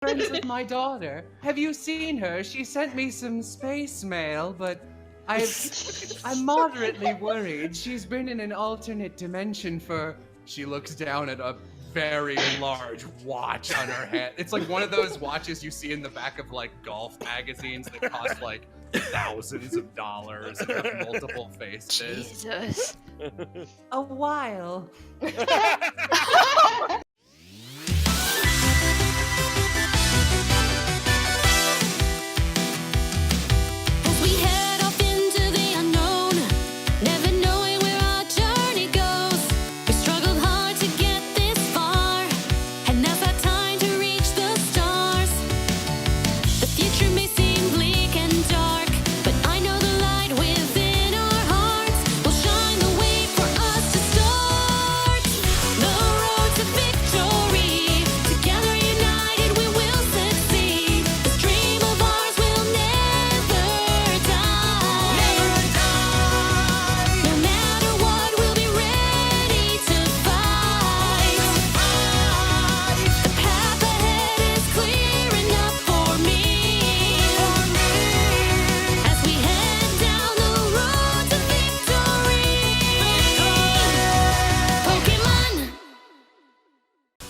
friends with my daughter. Have you seen her? She sent me some space mail, but I'm moderately worried. She's been in an alternate dimension for... She looks down at a very large watch on her head. It's like one of those watches you see in the back of like golf magazines that cost like thousands of dollars and have multiple faces. Jesus. A while.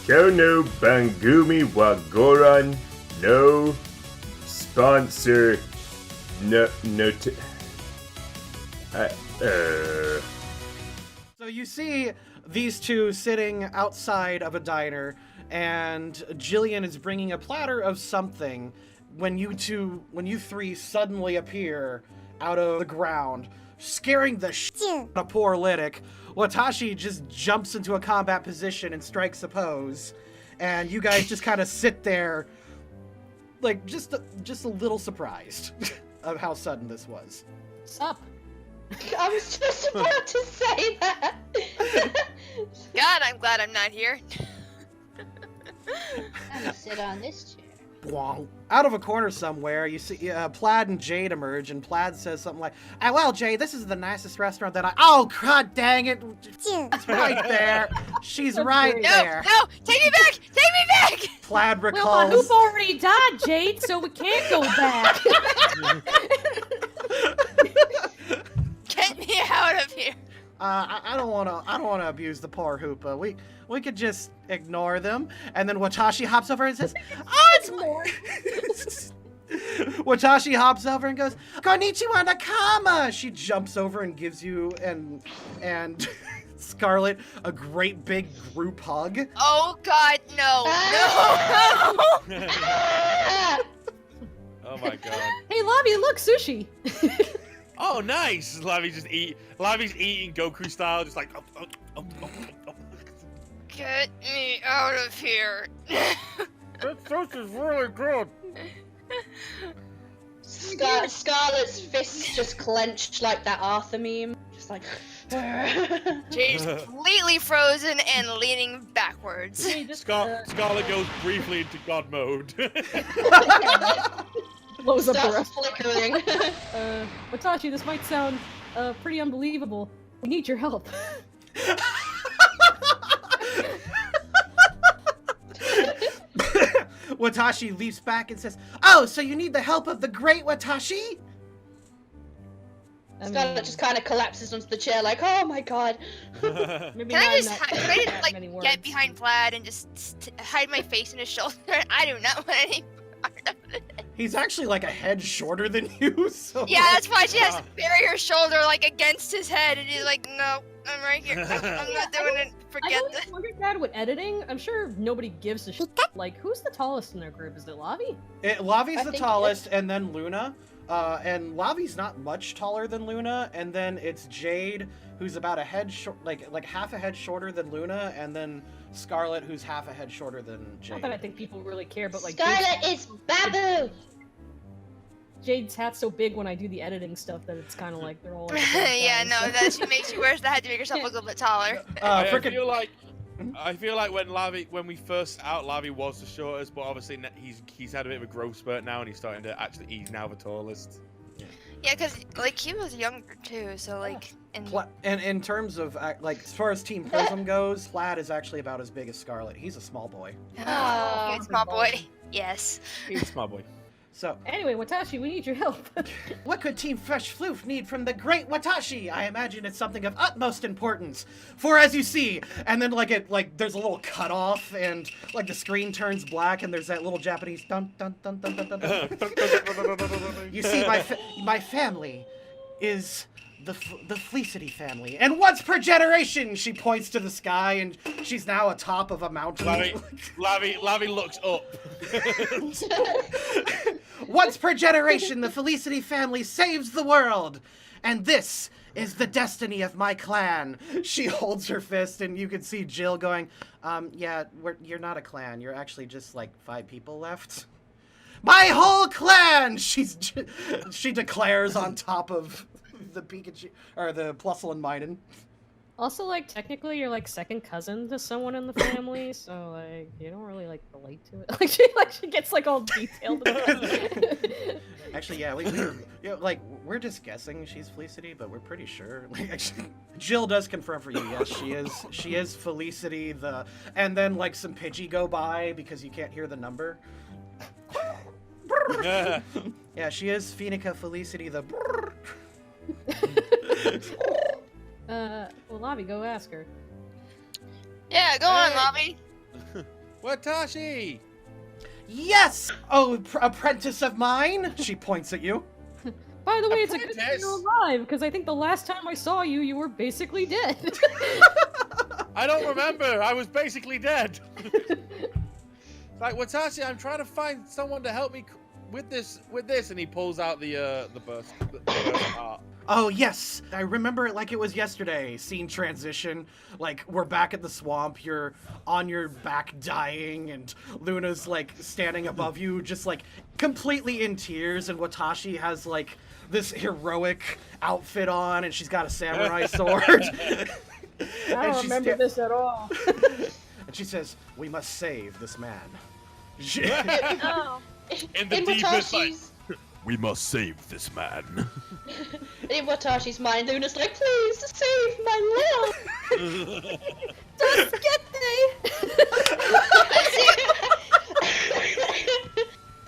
Kono Bangumi Wagoran, no sponsor, no. So you see these two sitting outside of a diner, and Jillian is bringing a platter of something when you three suddenly appear out of the ground, scaring the shit out of poor Lydic. Watashi just jumps into a combat position and strikes a pose, and you guys just kind of sit there, like just a little surprised of how sudden this was. Sup? I was just about to say that. God, I'm glad I'm not here. I'm gonna sit on this chair. Bwong. Out of a corner somewhere, you see Plaid and Jade emerge, and Plaid says something like, well, Jade, this is the nicest restaurant that Oh, god dang it! It's right there. She's right there. No! Take me back! Take me back! Plaid Well, recalls... my hoop already died, Jade, so we can't go back. Get me out of here! I don't wanna abuse the poor Hoopa. We could just ignore them. And then Watashi hops over and says, "Oh, it's more." Watashi hops over and goes, "Konnichiwa Nakama." She jumps over and gives you and Scarlet a great big group hug. Oh God, no! No! Oh my god. Hey, Lobby, look, sushi. Oh, nice! Lavi's eating Goku style, just like. Get me out of here! That sauce is really good. Scarlet's fists just clenched like that Arthur meme. Just like. Jade's completely frozen and leaning backwards. Hey, just, Scarlet goes briefly into God mode. blows up the Starts rest. flickering. Watashi, this might sound pretty unbelievable. We need your help. Watashi leaps back and says, "Oh, so you need the help of the great Watashi?" Scarlet just kind of collapses onto the chair like, oh my god. Maybe Can not I in just, that- can I just that like many words. get behind Plaid and just hide my face in his shoulder? I do not want any part of it. He's actually like a head shorter than you, so... Yeah, that's why she has to bury her shoulder like against his head, and he's like, "No, I'm right here. I'm not doing it. I Forget don't this." wonder that with editing. I'm sure nobody gives a shit. Like, who's the tallest in their group? Is it Lavi? Lavi's I the think tallest, and then Luna. And Lavi's not much taller than Luna, and then it's Jade, who's about a head short, like half a head shorter than Luna, and then Scarlet, who's half a head shorter than Not that I Jade. think people really care, but like Scarlet is Babu! Jade's hat's so big when I do the editing stuff that it's kind of like they're all. Like the same Yeah, size, no, so- that she makes you wear the hat to make yourself look a little bit taller. Frickin' I feel like when we first out, Lavi was the shortest, but obviously he's had a bit of a growth spurt now, and he's starting to he's now the tallest. Yeah, because like he was younger too, so like. And in terms of, like, as far as Team Prism goes, Plaid is actually about as big as Scarlet. He's a small boy. Oh, small boy. Yes. He's a smart boy. So, Anyway, Watashi, we need your help. what could Team Fresh Floof need from the great Watashi? I imagine it's something of utmost importance. For as you see, and then there's a little cutoff, and like the screen turns black, and there's that little Japanese dun dun dun dun dun dun. Dun. You see, my family is the Felicity family, and once per generation, she points to the sky, and she's now atop of a mountain. Lavi looks up. Once per generation, the Felicity family saves the world, and this is the destiny of my clan. She holds her fist, and you can see Jill going, yeah, you're not a clan. You're actually just like 5 people left. My whole clan! She declares on top of the Pikachu, or the Plusle Minun. Also, like, technically, you're like second cousin to someone in the family, so like, you don't really like relate to it. She gets like all detailed. Actually, yeah, we're just guessing she's Felicity, but we're pretty sure. Like, actually, Jill does confirm for you. Yes, she is Felicity. And then like some Pidgey go by because you can't hear the number. Yeah, she is Phoenica Felicity the. Well, Lavi, go ask her. Yeah, go on, Lavi. Watashi! Yes! Oh, apprentice of mine! She points at you. By the way, it's a good thing Apprentice? you're alive, because I think the last time I saw you, you were basically dead. I don't remember. I was basically dead. Like, Watashi, I'm trying to find someone to help me with this, and he pulls out the burst art. Oh, yes! I remember it like it was yesterday. Scene transition. Like, we're back at the swamp, you're on your back dying, and Luna's, like, standing above you, just, like, completely in tears, and Watashi has, like, this heroic outfit on, and she's got a samurai sword. I don't remember this at all. And she says, "We must save this man." Oh. In the In deepest, like, Watashi's, we must save this man. in Watashi's mind, Luna's like, please save my love.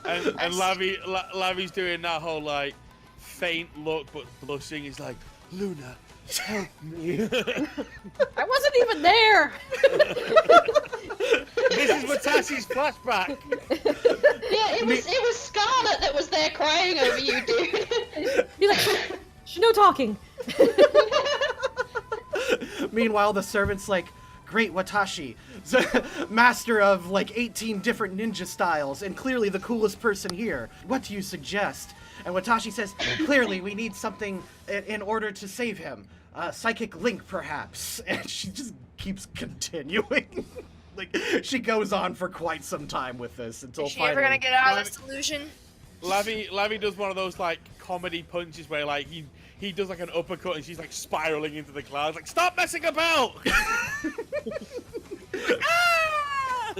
And Lavi's doing that whole like faint look but blushing. He's like, Luna, help me. I wasn't even there! This is Watashi's flashback. Yeah, it was Scarlet that was there crying over you, dude. He's like, shh, no talking. Meanwhile, the servant's like, "Great Watashi, master of like 18 different ninja styles, and clearly the coolest person here. What do you suggest?" And Watashi says, "Clearly we need something in order to save him. Psychic link, perhaps." And she just keeps continuing. Like, she goes on for quite some time with this until Is she finally. ever gonna get out of this delusion? Lavi does one of those like comedy punches where like he does like an uppercut and she's like spiraling into the clouds. Like, stop messing about! Ah!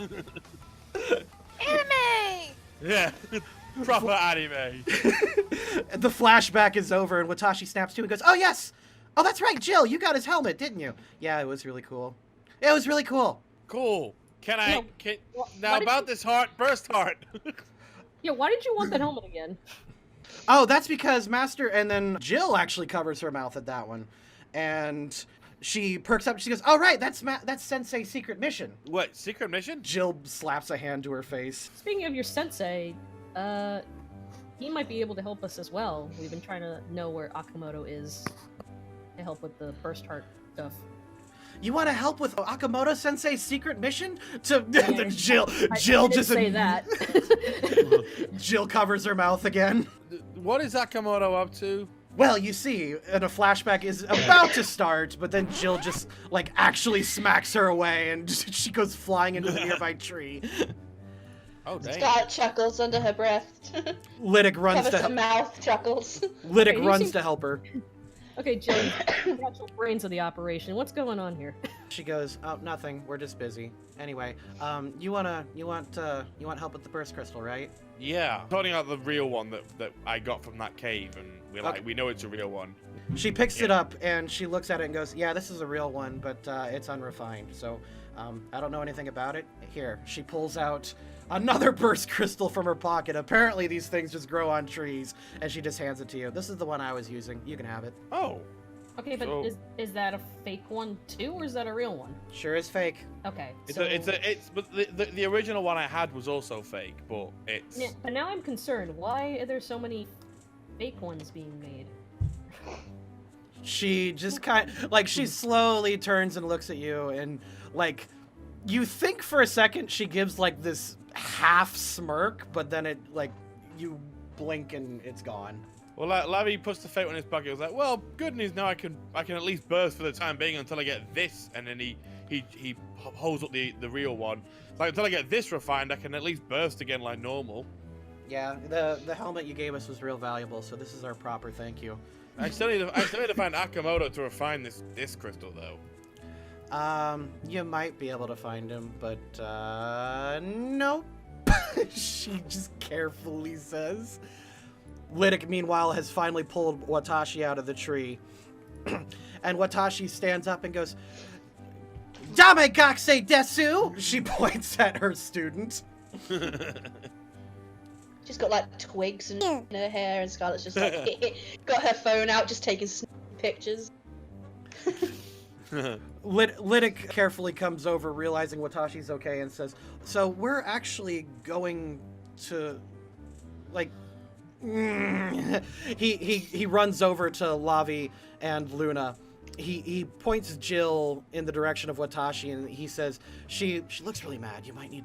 Anime! Yeah, proper anime. The flashback is over, and Watashi snaps to and goes, "Oh yes! Oh, that's right, Jill, you got his helmet, didn't you?" "Yeah, it was really cool. It was really cool." Cool. Can I? No, Can, why now did about you- this heart, burst heart. Yeah, why did you want that helmet again? Oh, that's because Master, and then Jill actually covers her mouth at that one. And she perks up, she goes, "Oh right, that's Sensei's secret mission." What, secret mission? Jill slaps a hand to her face. Speaking of your sensei, he might be able to help us as well. We've been trying to know where Akamoto is to help with the burst heart stuff. "You want to help with Akamoto Sensei's secret mission?" To Yeah, Jill I just didn't say that. Jill covers her mouth again. What is Akamoto up to? Well, you see, and a flashback is about to start, but then Jill just, like, actually smacks her away, and she goes flying into the nearby tree. Oh, dang. Scarlet chuckles under her breath. Lydic runs Covers to her mouth chuckles. Lydic Okay, you runs seem- to help her. Okay, Jill, you're the actual brains of the operation. What's going on here? She goes, "Oh, nothing. We're just busy. Anyway, you want help with the burst crystal, right?" Yeah, pointing out the real one that I got from that cave, and we're like, Okay. we know it's a real one. She picks it up and she looks at it and goes, "Yeah, this is a real one, but it's unrefined. So I don't know anything about it. Here." She pulls out another burst crystal from her pocket. Apparently these things just grow on trees, and she just hands it to you. This is the one I was using. You can have it. Oh. Okay, but So- is that a fake one too, or is that a real one? Sure is fake. Okay. But the original one I had was also fake, but it's. Yeah, but now I'm concerned. Why are there so many fake ones being made? She just she slowly turns and looks at you, and like you think for a second she gives like this half smirk, but then it like you blink and it's gone. Well, Lavi puts the fake one in his pocket. He was like, "Well, good news now. I can at least burst for the time being until I get this." And then he holds up the real one. It's like, until I get this refined, I can at least burst again like normal. Yeah, the helmet you gave us was real valuable, so this is our proper thank you. I still need to find Akamoto to refine this crystal though. You might be able to find him, but nope. She just carefully says. Lydic, meanwhile, has finally pulled Watashi out of the tree. And Watashi stands up and goes, Dame Gakse Desu! She points at her student. She's got like twigs in her hair, and Scarlett's just like got her phone out, just taking pictures. Lydic carefully comes over, realizing Watashi's okay, and says, so we're actually going to, like, he runs over to Lavi and Luna. He points Jill in the direction of Watashi, and he says, she looks really mad. You might need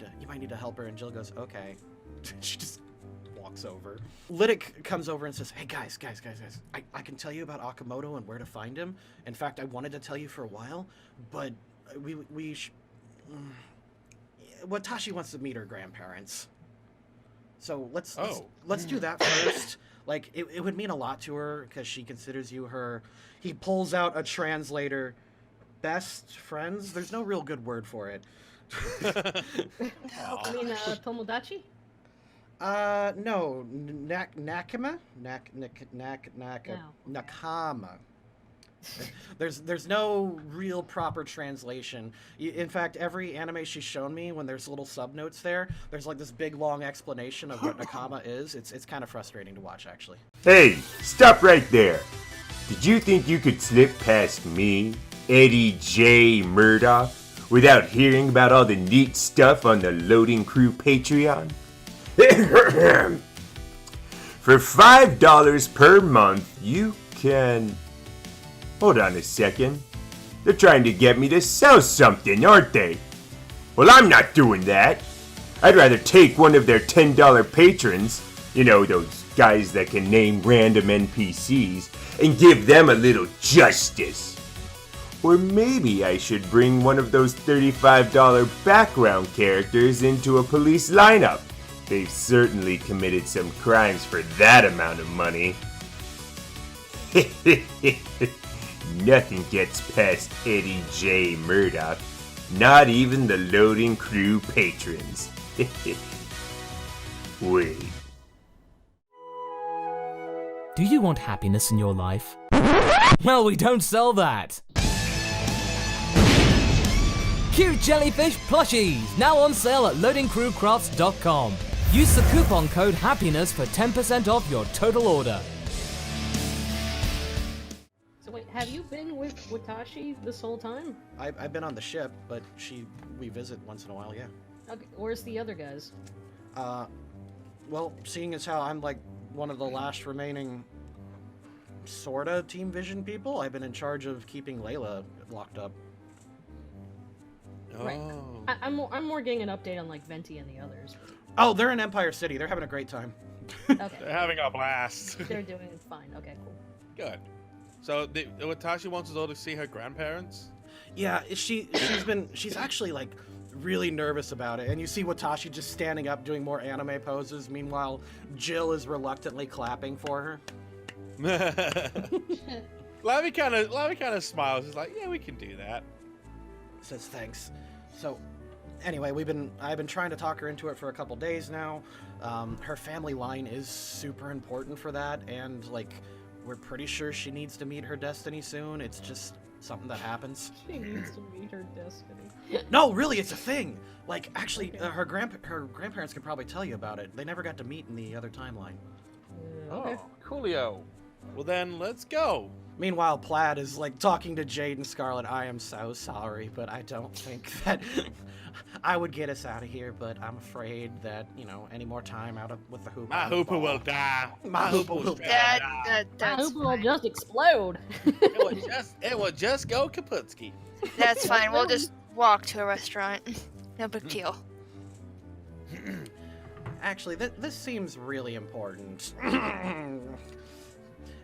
to help her. And Jill goes, okay. She just walks over. Lydic comes over and says, hey guys, I can tell you about Akamoto and where to find him. In fact, I wanted to tell you for a while, but Watashi wants to meet her grandparents. So let's do that first. Like, it would mean a lot to her because she considers you her... He pulls out a translator. Best friends? There's no real good word for it. I mean, Tomodachi? No. Nakama? Nakama. There's no real proper translation. In fact, every anime she's shown me, when there's little subnotes there's like this big long explanation of what Nakama is. It's kind of frustrating to watch, actually. Hey, stop right there. Did you think you could slip past me, Eddie J. Murdoch, without hearing about all the neat stuff on the Loading Crew Patreon? For $5 per month, you can... Hold on a second. They're trying to get me to sell something, aren't they? Well, I'm not doing that. I'd rather take one of their $10 patrons, you know, those guys that can name random NPCs, and give them a little justice. Or maybe I should bring one of those $35 background characters into a police lineup. They've certainly committed some crimes for that amount of money. Nothing gets past Eddie J. Murdoch. Not even the Loading Crew patrons. Wait. Do you want happiness in your life? Well, we don't sell that. Cute jellyfish plushies, now on sale at loadingcrewcrafts.com. Use the coupon code HAPPINESS for 10% off your total order. So wait, have you been with Watashi this whole time? I've been on the ship, but we visit once in a while, yeah. Okay, where's the other guys? Well, seeing as how I'm like one of the last remaining sorta Team Vision people, I've been in charge of keeping Layla locked up. Right. I'm more getting an update on like Venti and the others. Oh, they're in Empire City. They're having a great time. Okay. They're having a blast. They're doing fine. Okay, cool. Good. So, Watashi wants us all to see her grandparents? Yeah, she's actually like really nervous about it, and you see Watashi just standing up doing more anime poses. Meanwhile, Jill is reluctantly clapping for her. Lavi kind of smiles. He's like, "Yeah, we can do that." Says thanks. So, anyway, I've been trying to talk her into it for a couple days now. Her family line is super important for that, and like we're pretty sure she needs to meet her destiny soon. It's just something that happens. She needs to meet her destiny. No, really, it's a thing. Like, actually, her grandparents could probably tell you about it. They never got to meet in the other timeline. Okay. Oh, coolio. Well then, let's go. Meanwhile, Plaid is like talking to Jade and Scarlet. I am so sorry, but I don't think that I would get us out of here. But I'm afraid that any more time with the Hooper. My Hooper will die. My Hooper will die. My That's Hooper will fine. just explode. It will just go kaputski. That's fine. We'll just walk to a restaurant. No big deal. Actually, this seems really important.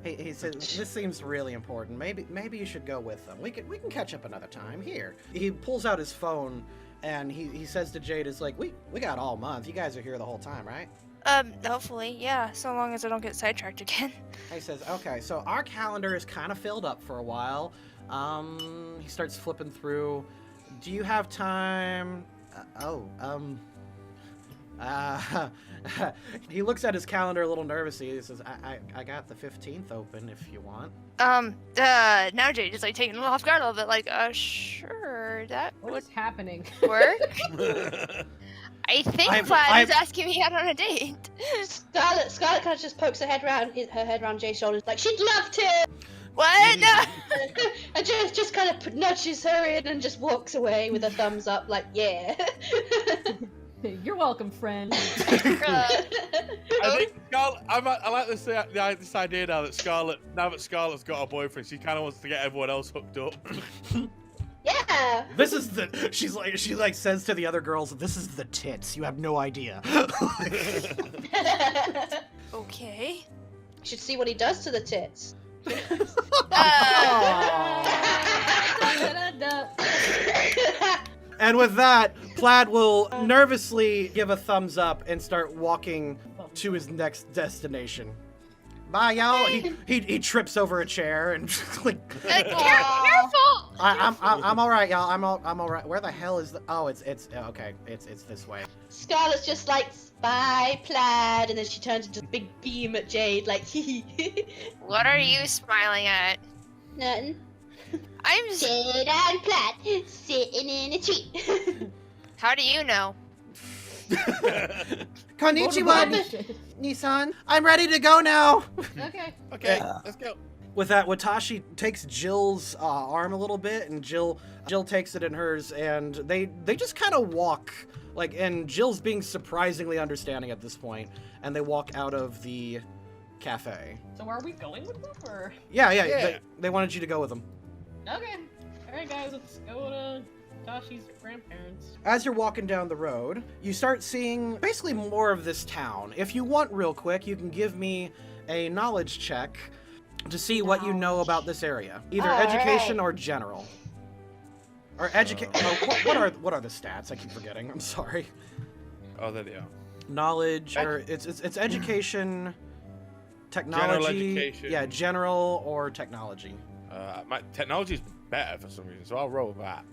He says this seems really important. Maybe you should go with them. We can catch up another time. Here, he pulls out his phone and he says to Jade, "It's like we got all month. You guys are here the whole time, right?" Hopefully, yeah. So long as I don't get sidetracked again. He says, "Okay, so our calendar is kind of filled up for a while." He starts flipping through. Do you have time? He looks at his calendar a little nervously. He says, I got the 15th open if you want. Now Jade is like taking it off guard a little bit, like, sure, that What would is happening? work. I think Plaid is asking me out on a date. Scarlet kind of just pokes her head around Jay's shoulders, like she'd love to, What? and just kind of nudges her in and just walks away with a thumbs up, like yeah. You're welcome, friend. I think Scarlet. I like this idea now that Scarlet's got a boyfriend, she kind of wants to get everyone else hooked up. Yeah. This is she says to the other girls, "This is the tits. You have no idea." Okay. You should see what he does to the tits. And with that, Plaid will nervously give a thumbs up and start walking to his next destination. Bye, y'all. He trips over a chair and like. Careful! I'm all right, y'all. I'm all right. Where the hell is the? Oh, it's okay. It's this way. Scarlet's just like, bye, Plaid, and then she turns into a big beam at Jade, like, What are you smiling at? nothing. I'm. Jade and Plaid sitting in a tree. How do you know? Konnichiwa, Nissan. I'm ready to go now. Okay. Okay, let's go. With that, Watashi takes Jill's arm a little bit, and Jill takes it in hers, and they just kind of walk, like, and Jill's being surprisingly understanding at this point, and they walk out of the cafe. So are we going with them, or? Yeah. They wanted you to go with them. Okay. All right, guys, let's go to Tashi's grandparents. As you're walking down the road, you start seeing basically more of this town. If you want real quick, you can give me a knowledge check to see what you know about this area. Either education or general. Or what are the stats? I keep forgetting. I'm sorry. Oh, there they are. Knowledge or it's education, technology. General education. Yeah, general or technology. My technology's better for some reason, so I'll roll that.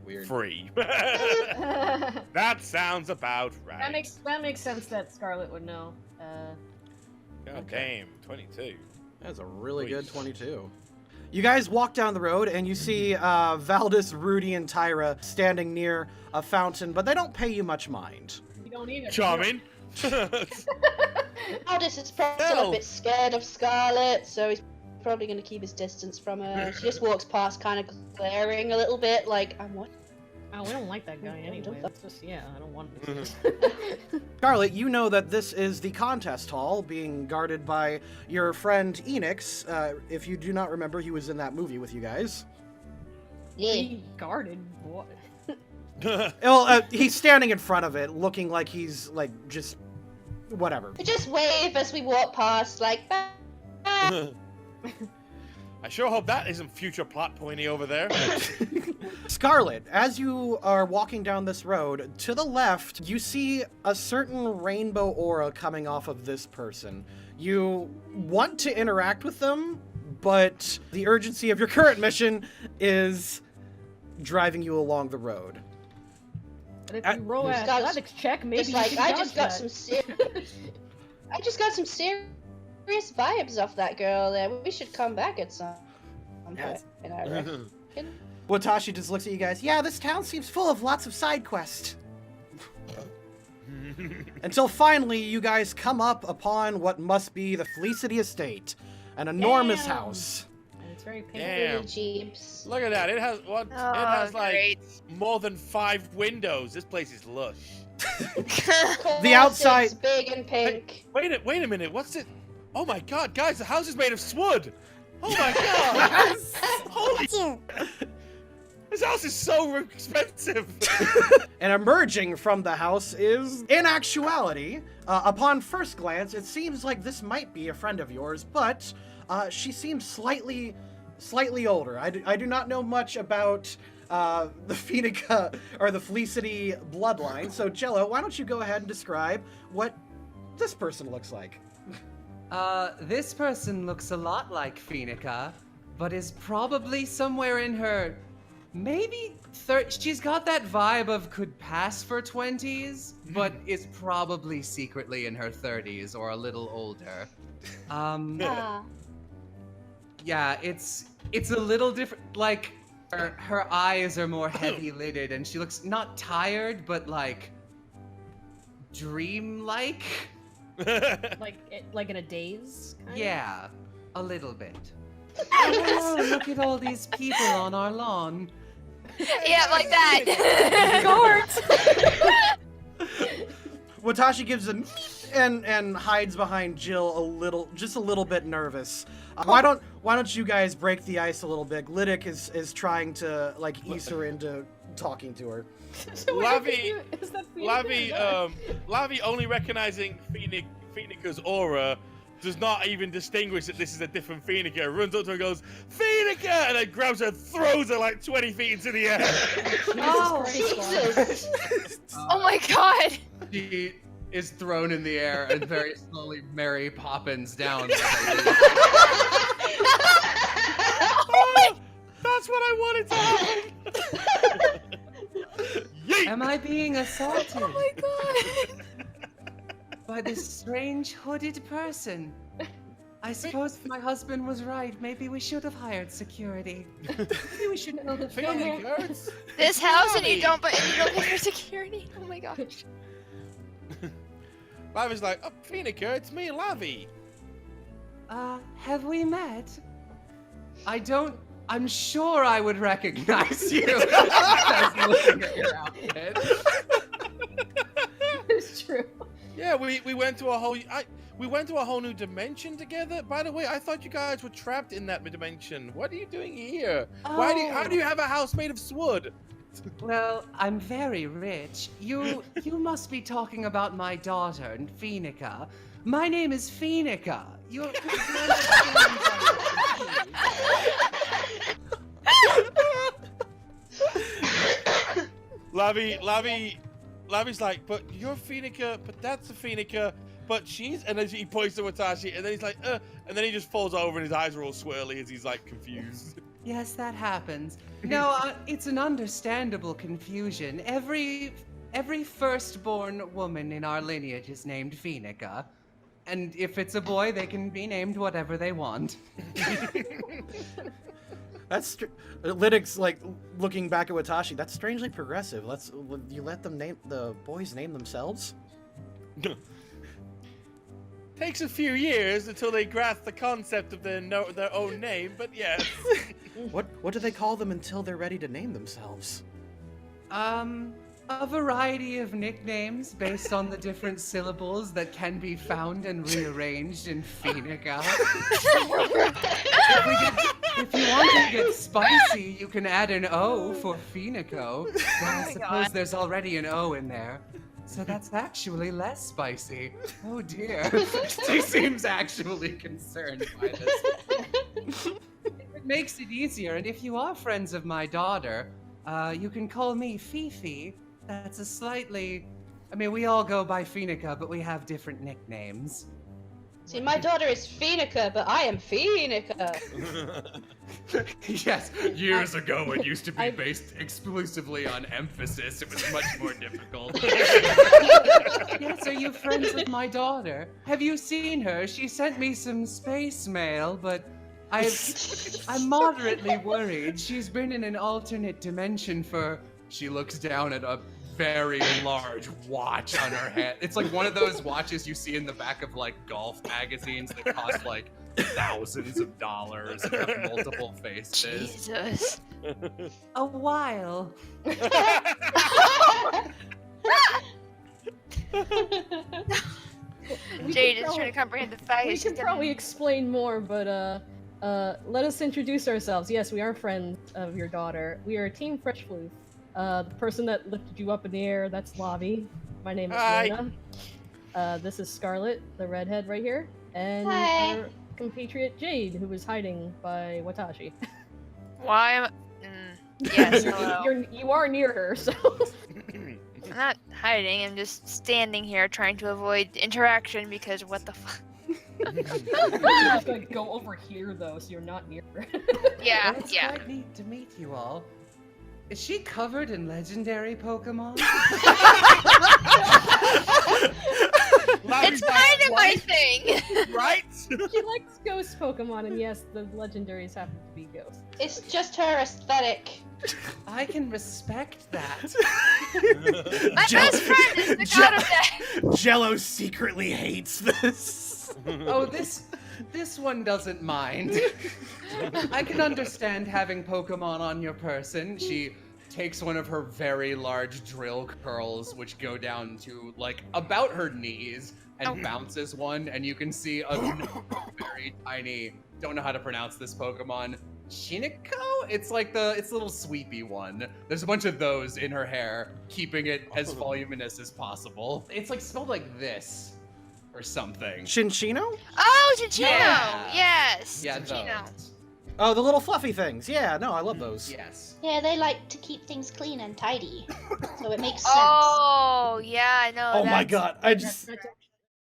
Weird. 3. That sounds about right. That makes sense that Scarlet would know. God damn, 22. That's a really Please. good 22. You guys walk down the road and you see Valdis, Rudy, and Tyra standing near a fountain, but they don't pay you much mind. You don't either. Charming. Aldous is probably still a bit scared of Scarlet, so he's probably going to keep his distance from her. She just walks past, kind of glaring a little bit, like, I'm what? Oh, we don't like that guy anyway. That's just, I don't want him. Scarlet, you know that this is the contest hall being guarded by your friend Enix. If you do not remember, he was in that movie with you guys. Yeah. Being guarded? What? Well, he's standing in front of it, looking like he's, like, just... whatever. We just wave as we walk past, like, bye. I sure hope that isn't future plot pointy over there. Scarlet, as you are walking down this road, to the left, you see a certain rainbow aura coming off of this person. You want to interact with them, but the urgency of your current mission is driving you along the road. But if you roll an athletics check, maybe It's you like, can I dodge just got that. some serious vibes off that girl there. We should come back at some. Yes. And I reckon. Watashi just looks at you guys. Yeah, this town seems full of lots of side quests. Until finally, you guys come up upon what must be the Felicity Estate, an enormous Damn. house. And it's very pink. Damn. Jeeps. Look at that. It has what? Oh, it has like great. more than 5 windows. This place is lush. The outside- It's big and pink. Wait a minute. What's it? Oh my God, guys! The house is made of wood. Oh my God! Holy! This house is so expensive. And emerging from the house is, in actuality, upon first glance, it seems like this might be a friend of yours, but she seems slightly older. I do not know much about the Phoenica or the Felicity bloodline, so Jello, why don't you go ahead and describe what this person looks like? This person looks a lot like Phoenica, but is probably somewhere in her maybe she's got that vibe of could pass for 20s, but is probably secretly in her 30s or a little older. Yeah, it's a little different. Like her eyes are more heavy lidded, and she looks not tired, but like dream-like. like in a daze. Kind Yeah, a little bit. Oh, look at all these people on our lawn. Yeah, like that. Watashi gives a and hides behind Jill just a little bit nervous. Why don't you guys break the ice a little bit? Lydic is trying to like ease her into talking to her. So where did Lavi, you- is that Phoenica? Lavi only recognizing Phoenica's aura does not even distinguish that this is a different Phoenica. Runs up to her and goes, Phoenica! And then grabs her, throws her like 20 feet into the air. Oh, Jesus. Oh my God. She is thrown in the air and very slowly Mary Poppins down. Oh, that's what I wanted to happen. Yeet! Am I being assaulted Oh my God. by this strange hooded person? I suppose my husband was right. Maybe we should have hired security. Maybe we should know the Phoenica, it's- This house and you Lavi. don't pay for security? Oh my gosh. Lavi's like, oh, Phoenica, it's me, Lavi. Have we met? I'm sure I would recognize you. Just looking at your outfit. It's true. Yeah, we went to a whole new dimension together. By the way, I thought you guys were trapped in that dimension. What are you doing here? How do you have a house made of wood? Well, I'm very rich. You must be talking about my daughter, Phoenica. My name is Phoenica. You're Lavi's like, but you're Phoenica, but that's a Phoenica, but she's, and then he points to Watashi, and then he's like, and then he just falls over and his eyes are all swirly as he's like confused. Yes, that happens. No, it's an understandable confusion. Every firstborn woman in our lineage is named Phoenica. And if it's a boy, they can be named whatever they want. That's Lydic's like looking back at Watashi. That's strangely progressive. You let them name the boys name themselves. Takes a few years until they grasp the concept of their own name, but yes. What do they call them until they're ready to name themselves? A variety of nicknames based on the different syllables that can be found and rearranged in Phoenica. If you want to get spicy, you can add an O for Phoenico. But I suppose there's already an O in there. So that's actually less spicy. Oh dear. She seems actually concerned by this. It makes it easier, and if you are friends of my daughter, you can call me Fifi. That's a slightly... I mean, we all go by Phoenica, but we have different nicknames. See, my daughter is Phoenica, but I am Phoenica. Yes, years ago it used to be based exclusively on emphasis. It was much more difficult. Yes, are you friends with my daughter? Have you seen her? She sent me some space mail, but I'm moderately worried. She's been in an alternate dimension for. She looks down at a very large watch on her head. It's like one of those watches you see in the back of like golf magazines that cost like thousands of dollars and have multiple faces. Jesus. A while. Jade is trying to comprehend the fact. We she's can gonna- probably explain more, but let us introduce ourselves. Yes, we are friends of your daughter. We are Team Fresh Floof. The person that lifted you up in the air, that's Lavi. My name is Hi. Luna. This is Scarlet, the redhead right here, and Hi. our compatriot Jade, who is hiding by Watashi. Why am I... Yes, hello. You are near her, so. I'm not hiding, I'm just standing here trying to avoid interaction because what the fuck? You're just gonna go over here though, so you're not near her. Yeah, Well, it's yeah. quite neat to meet you all. Is she covered in legendary Pokemon? It's kind of my thing. Right? She likes ghost Pokemon, and yes, the legendaries happen to be ghosts. It's just her aesthetic. I can respect that. My best friend is the god of death. Jello secretly hates this. Oh, this one doesn't mind. I can understand having Pokemon on your person. She takes one of her very large drill curls, which go down to like about her knees, and bounces one, and you can see a very tiny. Don't know how to pronounce this Pokemon. Shineko? It's like it's the little sweepy one. There's a bunch of those in her hair, keeping it as voluminous as possible. It's like spelled like this or something. Chinchino? Oh, Chinchino! Yeah. Yes! Yeah, Chinchino. those. Oh, the little fluffy things. Yeah, no, I love those. Yes. Yeah, they like to keep things clean and tidy, so it makes sense. Oh, yeah, I know. Oh my that's- god, I just That's